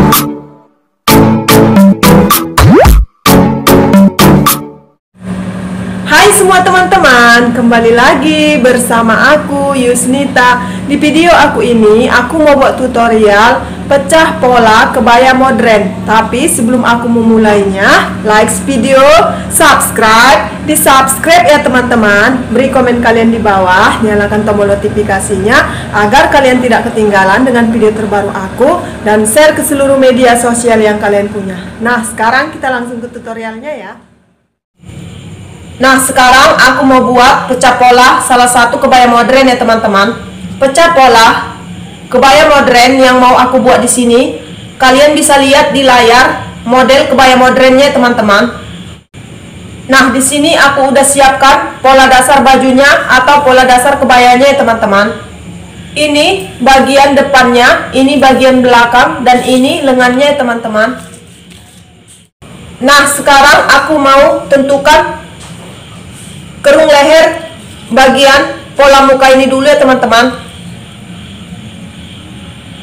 Hai semua teman-teman, kembali lagi bersama aku Yusnita. Di video aku ini, aku mau buat tutorial pecah pola kebaya modern. Tapi sebelum aku memulainya, like video, di subscribe ya teman-teman. Beri komen kalian di bawah, nyalakan tombol notifikasinya agar kalian tidak ketinggalan dengan video terbaru aku, dan share ke seluruh media sosial yang kalian punya. Nah, sekarang kita langsung ke tutorialnya ya. Nah, sekarang aku mau buat pecah pola salah satu kebaya modern ya teman-teman. Pecah pola kebaya modern yang mau aku buat di sini, kalian bisa lihat di layar model kebaya modernnya teman-teman. Nah, di sini aku udah siapkan pola dasar bajunya atau pola dasar kebayanya ya teman-teman. Ini bagian depannya, ini bagian belakang, dan ini lengannya ya teman-teman. Nah, sekarang aku mau tentukan kerung leher bagian pola muka ini dulu ya teman-teman.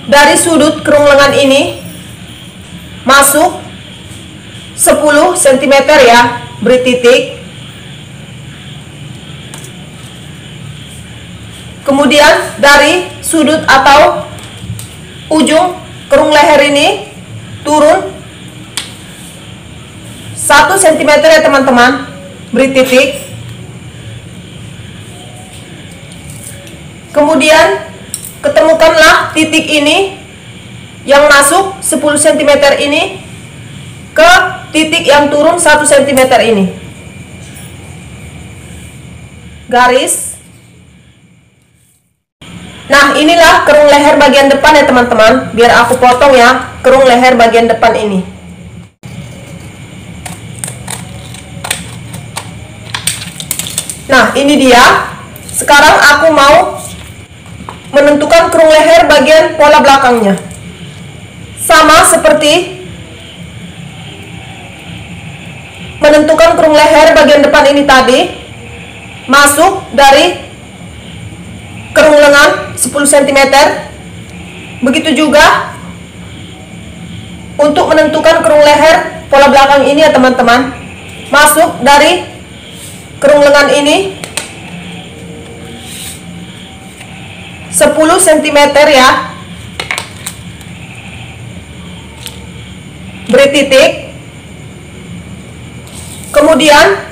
Dari sudut kerung lengan ini masuk 10 cm ya, beri titik. Kemudian dari sudut atau ujung kerung leher ini turun 1 cm ya teman-teman, beri titik. Kemudian ketemukanlah titik ini yang masuk 10 cm ini ke titik yang turun 1 cm ini. Garis. Nah, inilah kerung leher bagian depan ya teman-teman. Biar aku potong ya kerung leher bagian depan ini. Nah, ini dia. Sekarang aku mau menentukan kerung leher bagian pola belakangnya. Sama seperti menentukan kerung leher bagian depan ini tadi, masuk dari kerung lengan 10 cm. Begitu juga untuk menentukan kerung leher pola belakang ini ya teman-teman. Masuk dari kerung lengan ini 10 cm ya, beri titik. Kemudian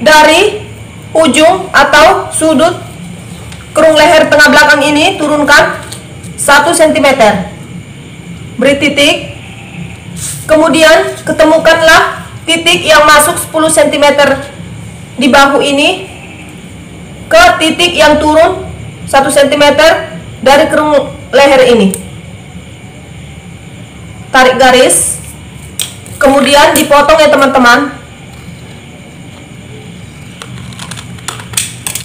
dari ujung atau sudut kerung leher tengah belakang ini turunkan 1 cm, beri titik. Kemudian ketemukanlah titik yang masuk 10 cm di bahu ini ke titik yang turun 1 cm dari kerung leher ini. Tarik garis, kemudian dipotong ya teman-teman.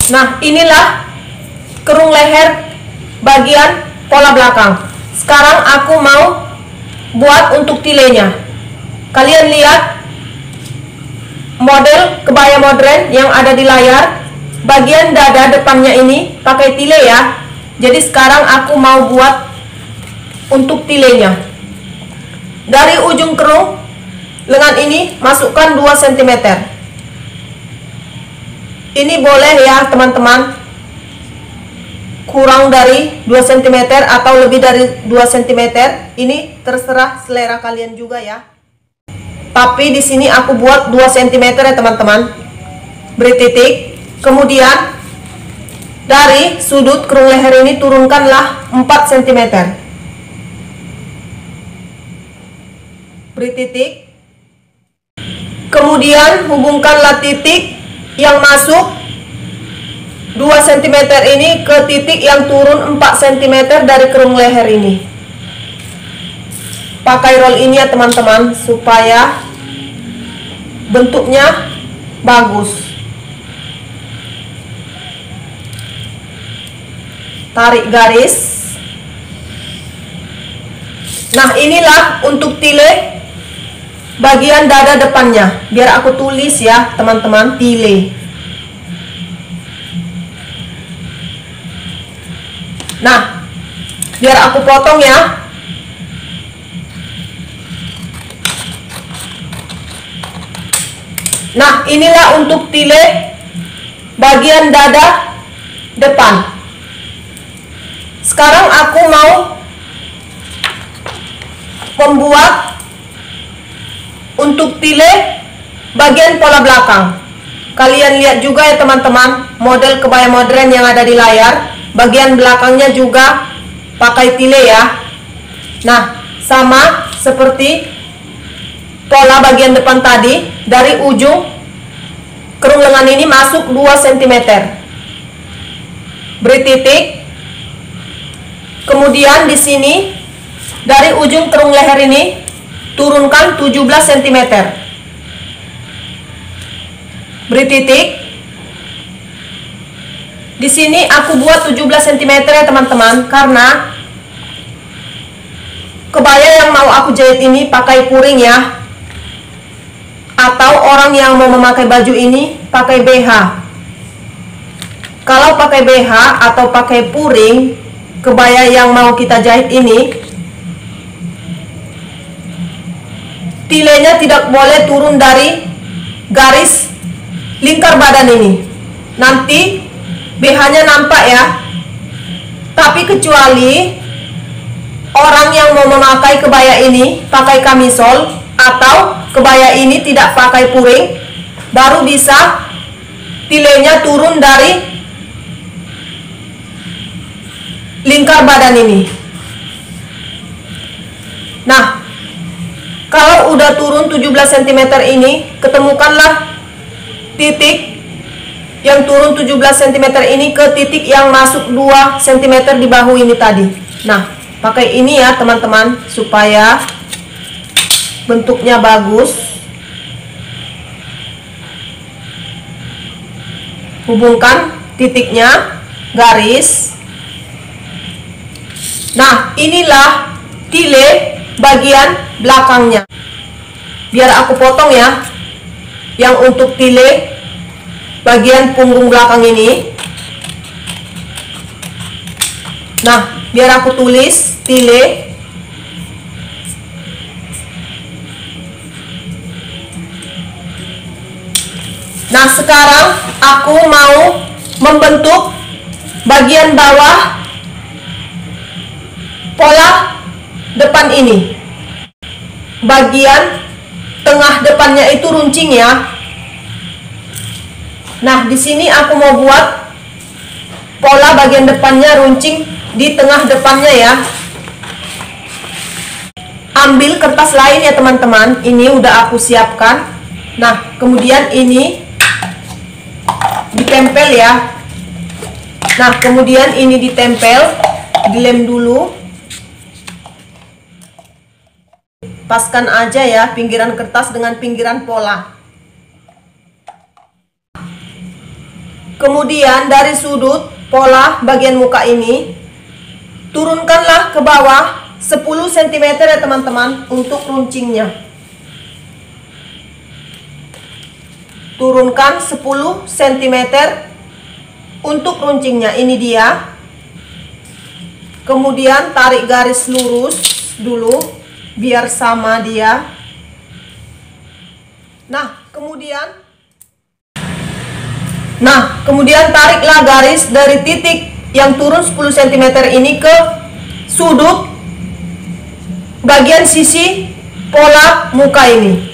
Nah, inilah kerung leher bagian pola belakang. Sekarang aku mau buat untuk tilenya. Kalian lihat model kebaya modern yang ada di layar. Bagian dada depannya ini pakai tile ya. Jadi sekarang aku mau buat untuk tilenya. Dari ujung kerung lengan ini masukkan 2 cm. Ini boleh ya teman-teman, kurang dari 2 cm atau lebih dari 2 cm. Ini terserah selera kalian juga ya. Tapi di sini aku buat 2 cm ya teman-teman. Beri titik. Kemudian dari sudut kerung leher ini turunkanlah 4 cm. Beri titik. Kemudian hubungkanlah titik yang masuk 2 cm ini ke titik yang turun 4 cm dari kerung leher ini. Pakai roll ini ya teman-teman supaya bentuknya bagus. Tarik garis. Nah, inilah untuk tile bagian dada depannya. Biar aku tulis ya teman-teman, tile. Nah, biar aku potong ya. Nah, inilah untuk tile bagian dada depan. Sekarang aku mau membuat untuk tile bagian pola belakang. Kalian lihat juga ya teman-teman, model kebaya modern yang ada di layar. Bagian belakangnya juga pakai tile ya. Nah, sama seperti pola bagian depan tadi, dari ujung kerung lengan ini masuk 2 cm. Beri titik. Kemudian di sini dari ujung kerung leher ini turunkan 17 cm. Beri titik. Di sini aku buat 17 cm ya teman-teman, karena kebaya yang mau aku jahit ini pakai puring ya. Atau orang yang mau memakai baju ini pakai BH. Kalau pakai BH atau pakai puring, kebaya yang mau kita jahit ini, tilenya tidak boleh turun dari garis lingkar badan ini. Nanti BH-nya nampak ya. Tapi kecuali orang yang mau memakai kebaya ini pakai kamisol atau kebaya ini tidak pakai puring, baru bisa tilenya turun dari lingkar badan ini. Nah, kalau udah turun 17 cm ini, ketemukanlah titik yang turun 17 cm ini ke titik yang masuk 2 cm di bahu ini tadi. Nah, pakai ini ya teman-teman, supaya bentuknya bagus. Hubungkan titiknya, garis. Nah, inilah tile bagian belakangnya. Biar aku potong ya. Yang untuk tile bagian punggung belakang ini. Nah, biar aku tulis tile. Nah, sekarang aku mau membentuk bagian bawah pola depan ini. Bagian tengah depannya itu runcing ya. Nah, di sini aku mau buat pola bagian depannya runcing di tengah depannya ya. Ambil kertas lain ya teman-teman. Ini udah aku siapkan. Nah, kemudian ini ditempel ya. Nah, kemudian ini ditempel, dilem dulu. Paskan aja ya pinggiran kertas dengan pinggiran pola. Kemudian dari sudut pola bagian muka ini, turunkanlah ke bawah 10 cm ya teman-teman untuk runcingnya. Turunkan 10 cm untuk runcingnya. Ini dia. Kemudian tarik garis lurus dulu biar sama dia. Nah, kemudian tariklah garis dari titik yang turun 10 cm ini ke sudut bagian sisi pola muka ini.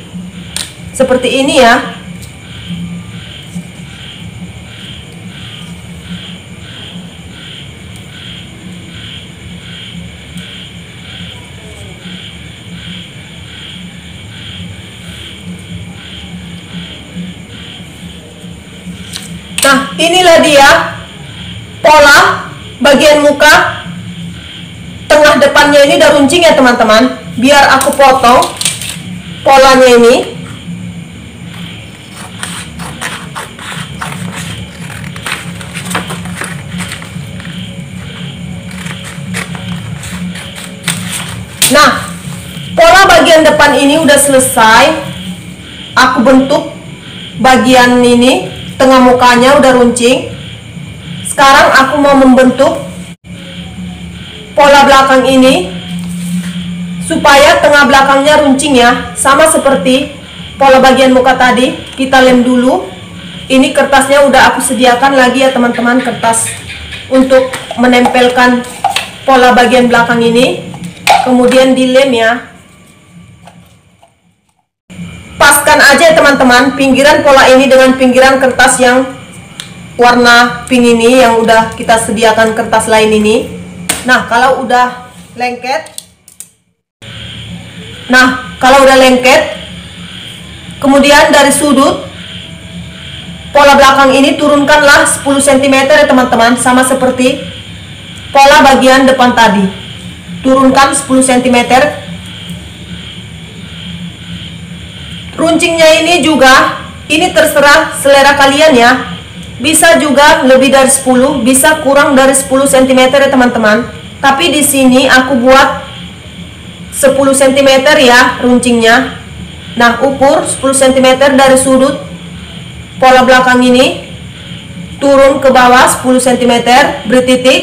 Seperti ini ya. Nah, inilah dia pola bagian muka tengah depannya ini udah runcing ya teman-teman. Biar aku potong polanya ini. Nah, pola bagian depan ini udah selesai. Aku bentuk bagian ini. Tengah mukanya udah runcing. Sekarang aku mau membentuk pola belakang ini supaya tengah belakangnya runcing ya, sama seperti pola bagian muka tadi kita lem dulu. Ini kertasnya udah aku sediakan lagi ya teman-teman, kertas untuk menempelkan pola bagian belakang ini. Kemudian dilem ya. Paskan aja ya teman-teman pinggiran pola ini dengan pinggiran kertas yang warna pink ini yang udah kita sediakan kertas lain ini. Nah, kalau udah lengket, kemudian dari sudut pola belakang ini turunkanlah 10 cm ya teman-teman, sama seperti pola bagian depan tadi. Turunkan 10 cm. Runcingnya ini juga, ini terserah selera kalian ya. Bisa juga lebih dari 10, bisa kurang dari 10 cm ya teman-teman. Tapi di sini aku buat 10 cm ya runcingnya. Nah, ukur 10 cm dari sudut pola belakang ini turun ke bawah 10 cm, beri titik.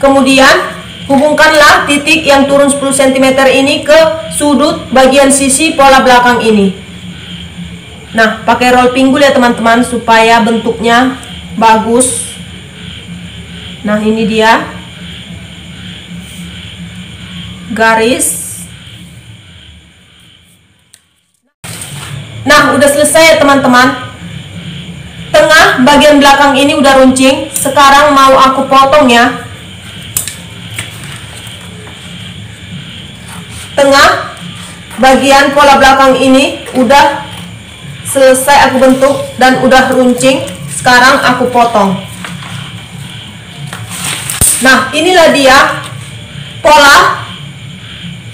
Kemudian hubungkanlah titik yang turun 10 cm ini ke sudut bagian sisi pola belakang ini. Nah, pakai roll pinggul ya teman-teman supaya bentuknya bagus. Nah, ini dia garis. Nah, udah selesai ya teman-teman. Tengah bagian belakang ini udah runcing. Sekarang mau aku potong ya. Tengah bagian pola belakang ini udah selesai aku bentuk dan udah runcing. Sekarang aku potong. Nah, inilah dia pola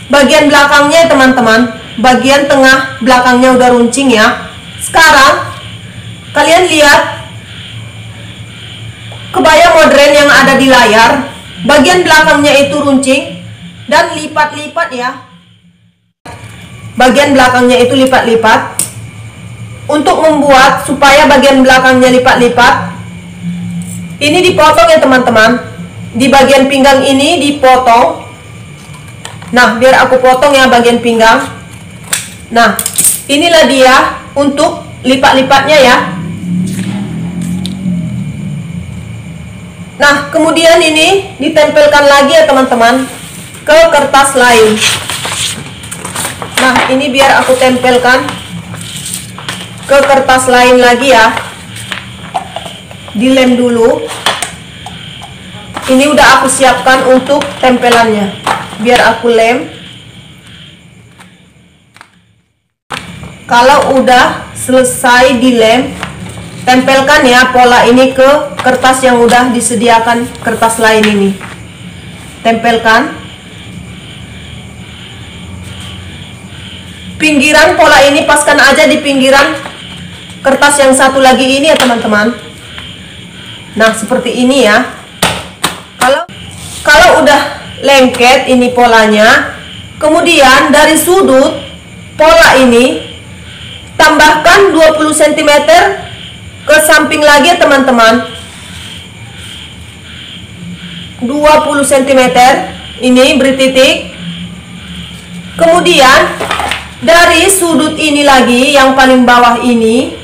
bagian belakangnya teman-teman. Bagian tengah belakangnya udah runcing ya. Sekarang kalian lihat kebaya modern yang ada di layar. Bagian belakangnya itu runcing dan lipat-lipat ya. Bagian belakangnya itu lipat-lipat. Untuk membuat supaya bagian belakangnya lipat-lipat, ini dipotong ya teman-teman. Di bagian pinggang ini dipotong. Nah, biar aku potong ya bagian pinggang. Nah, inilah dia untuk lipat-lipatnya ya. Nah, kemudian ini ditempelkan lagi ya teman-teman ke kertas lain. Nah, ini biar aku tempelkan ke kertas lain lagi ya. Dilem dulu. Ini udah aku siapkan untuk tempelannya. Biar aku lem. Kalau udah selesai dilem, tempelkan ya pola ini ke kertas yang udah disediakan kertas lain ini. Tempelkan. Pinggiran pola ini paskan aja di pinggiran kertas yang satu lagi ini ya teman-teman. Nah, seperti ini ya. Kalau udah lengket ini polanya, kemudian dari sudut pola ini tambahkan 20 cm ke samping lagi ya teman-teman. 20 cm ini beri titik. Kemudian dari sudut ini lagi yang paling bawah ini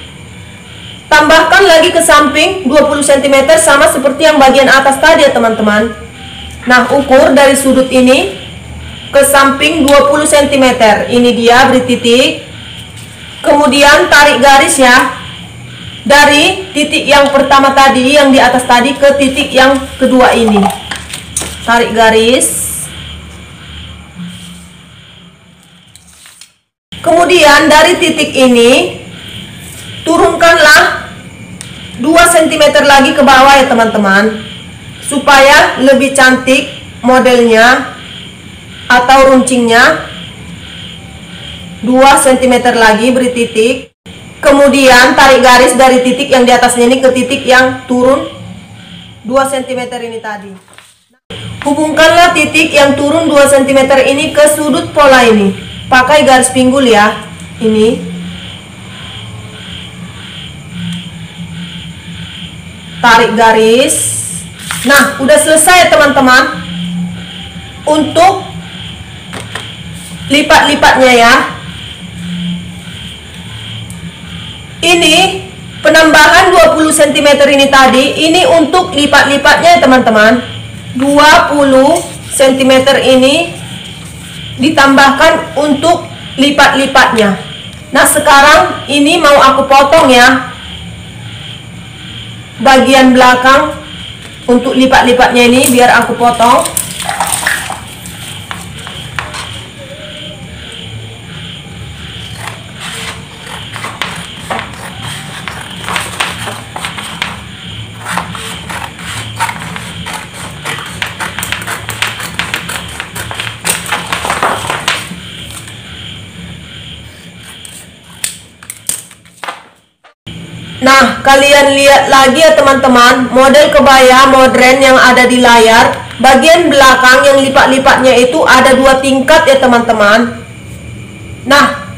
tambahkan lagi ke samping 20 cm sama seperti yang bagian atas tadi ya teman-teman. Nah, ukur dari sudut ini ke samping 20 cm. Ini dia, beri titik. Kemudian tarik garis ya. Dari titik yang pertama tadi, yang di atas tadi, ke titik yang kedua ini. Tarik garis. Kemudian dari titik ini turunkanlah 2 cm lagi ke bawah ya teman-teman, supaya lebih cantik modelnya atau runcingnya. 2 cm lagi, beri titik. Kemudian tarik garis dari titik yang di atasnya ini ke titik yang turun 2 cm ini tadi. Hubungkanlah titik yang turun 2 cm ini ke sudut pola ini. Pakai garis pinggul ya. Ini tarik garis. Nah, udah selesai ya teman-teman untuk lipat-lipatnya ya. ini penambahan 20 cm ini tadi, ini untuk lipat-lipatnya ya teman-teman. 20 cm ini ditambahkan untuk lipat-lipatnya. Nah sekarang ini mau aku potong ya, bagian belakang untuk lipat-lipatnya ini biar aku potong. Nah, kalian lihat lagi ya teman-teman, model kebaya modern yang ada di layar. Bagian belakang yang lipat-lipatnya itu ada 2 tingkat ya teman-teman. Nah,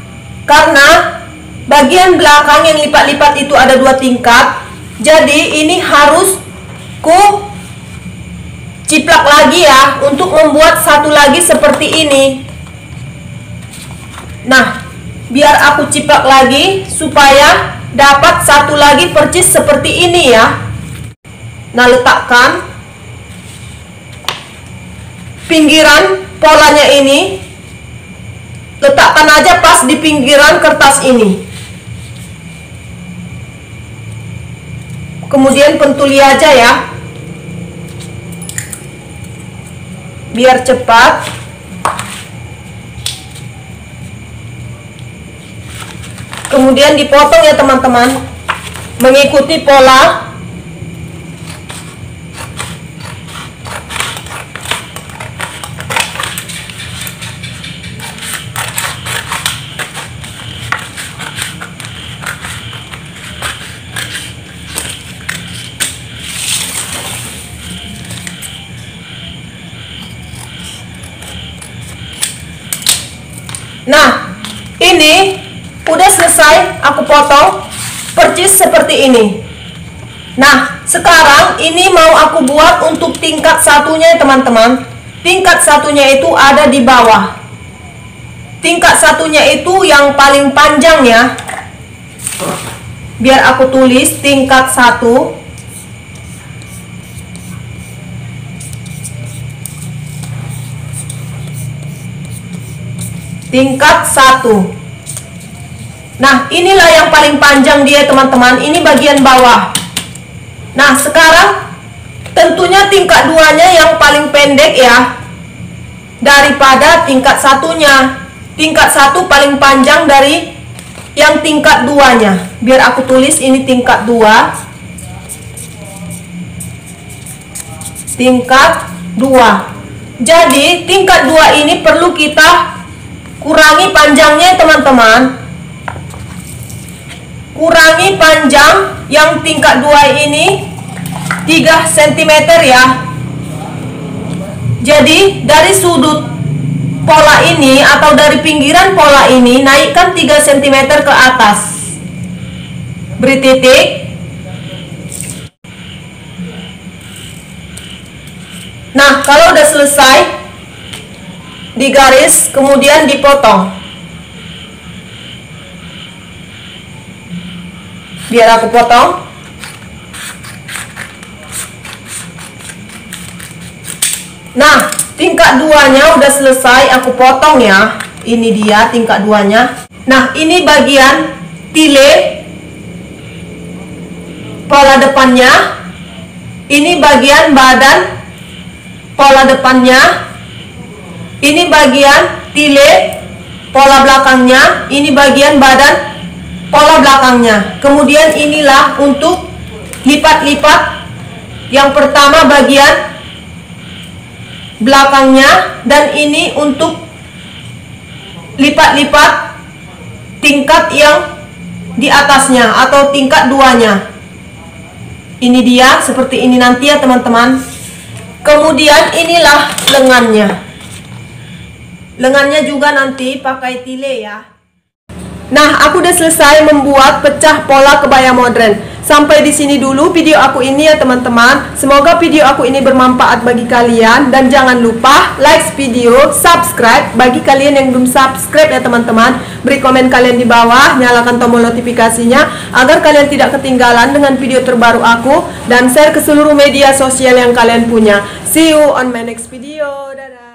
karena bagian belakang yang lipat-lipat itu ada 2 tingkat, jadi ini harus ku ciplak lagi ya, untuk membuat satu lagi seperti ini. Nah, biar aku ciplak lagi supaya dapat satu lagi percis seperti ini ya. Nah, letakkan pinggiran polanya ini, letakkan aja pas di pinggiran kertas ini. Kemudian pentuli aja ya, biar cepat. Kemudian dipotong ya teman-teman, mengikuti pola. Nah, ini udah selesai aku potong percis seperti ini. Nah, sekarang ini mau aku buat untuk tingkat satunya ya teman-teman. Tingkat satunya itu ada di bawah. Tingkat satunya itu yang paling panjang ya. Biar aku tulis tingkat 1. Tingkat 1. Nah, inilah yang paling panjang dia teman-teman. Ini bagian bawah. Nah, sekarang tentunya tingkat 2-nya yang paling pendek ya, daripada tingkat 1-nya. Tingkat 1 paling panjang dari yang tingkat 2-nya. Biar aku tulis ini tingkat 2. Tingkat 2. Jadi, tingkat 2 ini perlu kita kurangi panjangnya teman-teman. Kurangi panjang yang tingkat 2 ini 3 cm ya. Jadi dari sudut pola ini atau dari pinggiran pola ini naikkan 3 cm ke atas. Beri titik. Nah, kalau udah selesai digaris kemudian dipotong. Biar aku potong. Nah, tingkat 2-nya udah selesai aku potong ya. Ini dia tingkat 2-nya. Nah, ini bagian tile pola depannya. Ini bagian badan pola depannya. Ini bagian tile pola belakangnya. Ini bagian badan pola belakangnya. Kemudian inilah untuk lipat-lipat. Yang pertama bagian belakangnya, dan ini untuk lipat-lipat tingkat yang di atasnya atau tingkat 2-nya. Ini dia seperti ini nanti ya teman-teman. Kemudian inilah lengannya. Lengannya juga nanti pakai tile ya. Nah, aku udah selesai membuat pecah pola kebaya modern. Sampai di sini dulu video aku ini ya teman-teman. Semoga video aku ini bermanfaat bagi kalian. Dan jangan lupa like video, subscribe. Bagi kalian yang belum subscribe ya teman-teman, beri komen kalian di bawah, nyalakan tombol notifikasinya agar kalian tidak ketinggalan dengan video terbaru aku. Dan share ke seluruh media sosial yang kalian punya. See you on my next video. Dadah.